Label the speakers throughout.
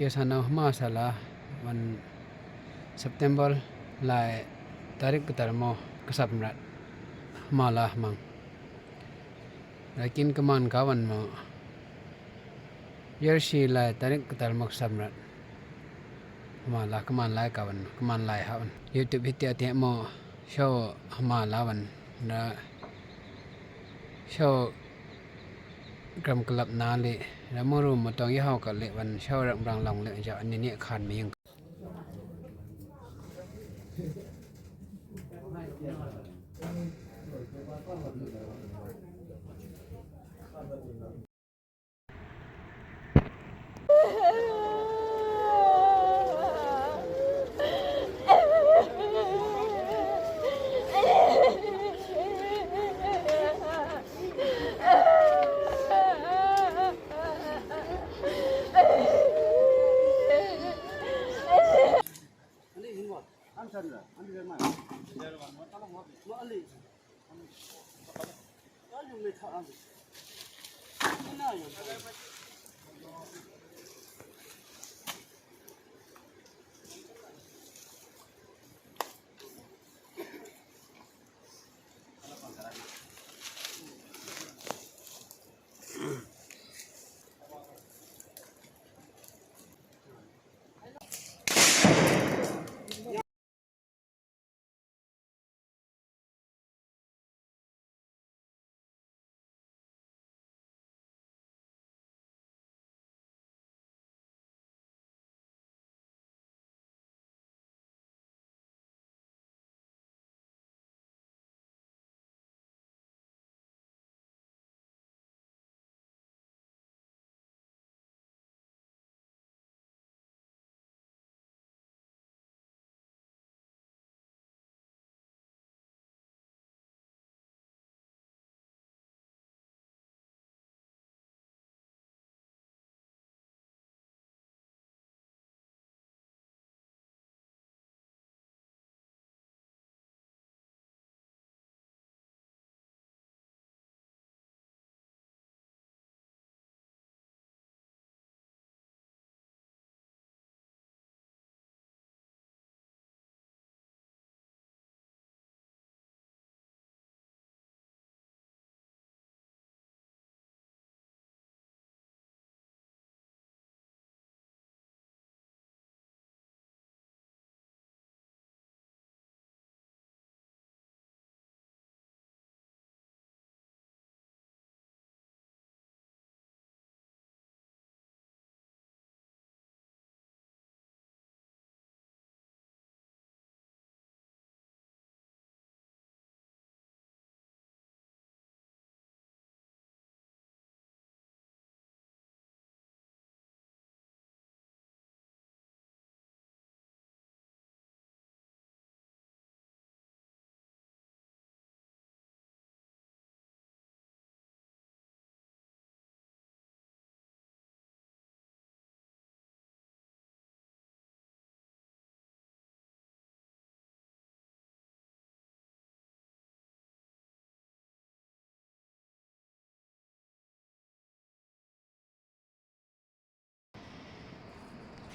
Speaker 1: Sana masalah wan September lai tarik ketarmo kesabrat malah mang lakin keman kawan mo yersi lai tarik ketarmo kesabrat malah keman lai kawan keman lai hawan YouTube hiti mo show malawan na show gram kelab nale na muru mo tong yau ka le wan show rang long le ja ani ne khan mi yang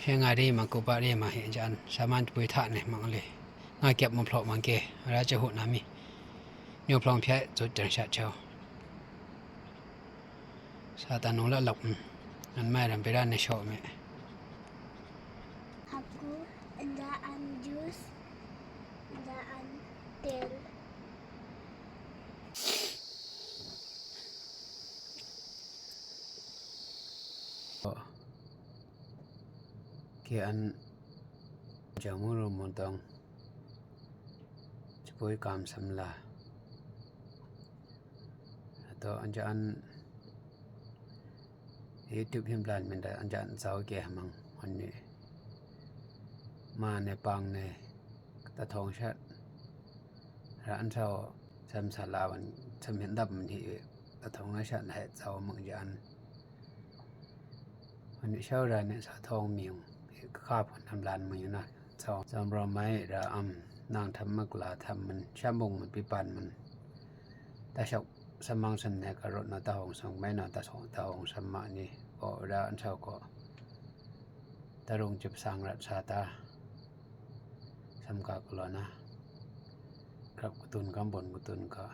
Speaker 1: Hengari mangkupa re ma he jan saman pui tha ne mang le nga kyap mo phlok mang ke ra che hu na mi nyo phlong phya chu tang sha chao sa ta no la lok an mai ram pe ra ne sho me
Speaker 2: Aku daan jus daan tel
Speaker 1: ke an jamuru mo tong chpoi kam samla to an YouTube him plan men da an jan zau ke mang hon ni ma ne pang ne ta thong shat ra an chao sam sala wan sam hen dab man hi ta thong na shat hai zau mang jan an ni shao ra ne sa thong miung kha phon tham lan mun na chao jam ro mai ra nang tham mak la tham man shamung man pi pan man ta shau samang san ne ka rot na ta hong sang mai na ta song ta hong sam ma ni o ra an chao ko ตะรุงจุบสังรัชาตาสำกากลอนะครับกุตุนกำบนกุตุนก็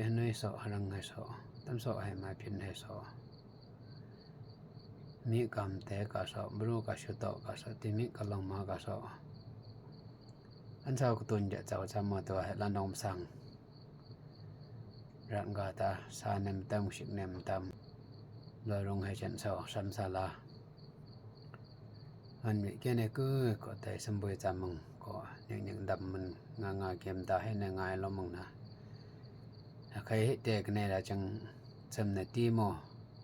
Speaker 1: อันน้อยสอรังไงสอตั้มสอให้มาพินให้สอมีกำแต่กะสอบรูกะชุตอกะสอติมิกะลงมากะสออันเจ้ากุตุนจะเจ้าจำมาตัวให้ละนอมสังรังกาตาสาเนมตามชิกเนมตามลอยลงให้ฉันสอสัมศาลาอันนี้แค่นี้ก็แต่สมบูรณ์จำมึงก็ยังดำมันงาเกมตาให้ในงายแล้วมึงนะใครเด็กในละจังจำในตีโม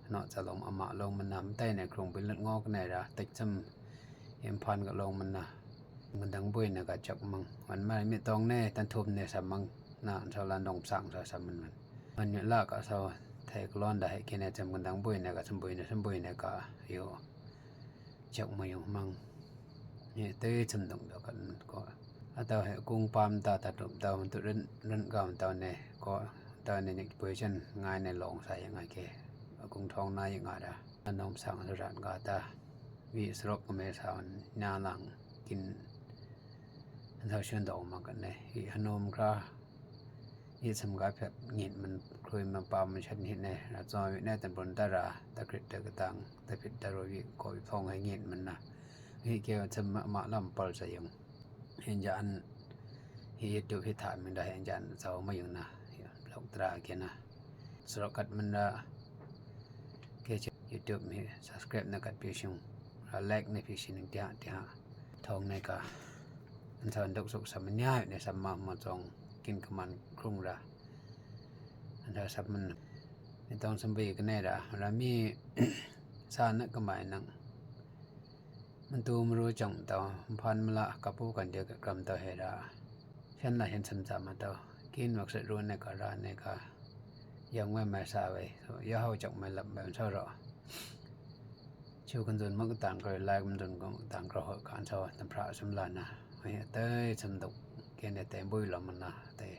Speaker 1: เนาะจะลงอมาลงมันนำใต้ในกรุงเป็นเลือดงอกในละติดจำเอ็มพันก็ลงมันนะมันดังบุยนะก็จับมึงมันไม่ต้องแน่ตันทุบในสามมึงนะชาวลานดงสั่งชาวสามมันเนี่ยละก็ชาวไทยก็ร้อนได้แค่นี้จำมันดังบุยนะก็สมบูรณ์นะก็อยู่จับมาอยู่มังเนี่ยเต้จำต้องเดียวกันก็ถ้าเหตุกุ้งปามตาตัดตุ่มตามันตุเล่นก่อนตอนนี้ก็ตอนนี้เนี่ยเพื่อฉันง่ายในหลงใส่ยังไงแกกุ้งทองนายยังไงล่ะอันน้องสั่งสุรานกาตาวิสรกก็ไม่สาวนาหลังกินอันเท่าเชื่อดอกมากันเลยอีขนมกระยี่สมกับแบบเงียบมันเคยมาปามมันฉันเห็นเนี่ยเราจอยในตำบลตาราตะกริดตะกตังตะพิดตะโรวิก็ฟองให้เงียบมันนะนี่เกี่ยวกับมาลำปอลสยองเห็นจันที่ดูพิธามันได้เห็นจันเจ้าไม่อยู่นะหลอกตราเกี่ยนะสระกัดมันละเกี่ยวยูทูบมี subscribe นักกัดพิชิงไลค์ในพิชิงเดียทองในกาอันทอนดกสุกสมัญญาในสมมาจงกินกับมันครุ่งละอันทอสับมันไม่ต้องสมบูรณ์กันแน่ละเรามีสารนักกหมายนังมันตูมรู้จังต่อพันมละกับผู้กันเดียวกับกรรมต่อเหตุฉันละเห็นสมจำมาต่อกินวักษรู้ในกาลในกายังไม่มาสาไว้ย่าเขาจังไม่หลับแบบเท่าหรอชูกันจนมันก็ต่างกันไล่กันจนก็ต่างกระหอบการชอบตำพระสมลานะเต้ยสมดุเกณฑ์แต่บุยลำมันนะแต่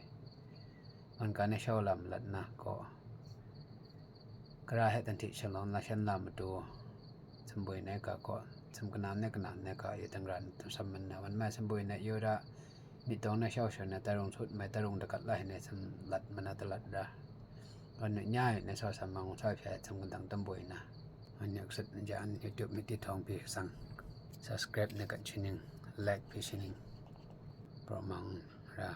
Speaker 1: มันการในชอบลำลัดนะก็กระให้ตันทิฉลองละฉันลำมาดูสมบูรณ์ในก็สมกนานในก็อยู่ตั้งรันทุสมันนะวันแม่สมบูรณ์ในยูระมีตรงในชอบชนในตะลงชุดไม่ตะลงตะกัดไล่ในสมลัดมันตลัดละวันนี้ง่ายในชอบสมังชอบแผลสมกันตั้งตั้มบุยนะวันนี้สุดยานยูทูบมีติดทองปีสั่ง subscribe ในกันชิ้นหนึ่งไลค์ปีชิ้นหนึ่งประมาณละ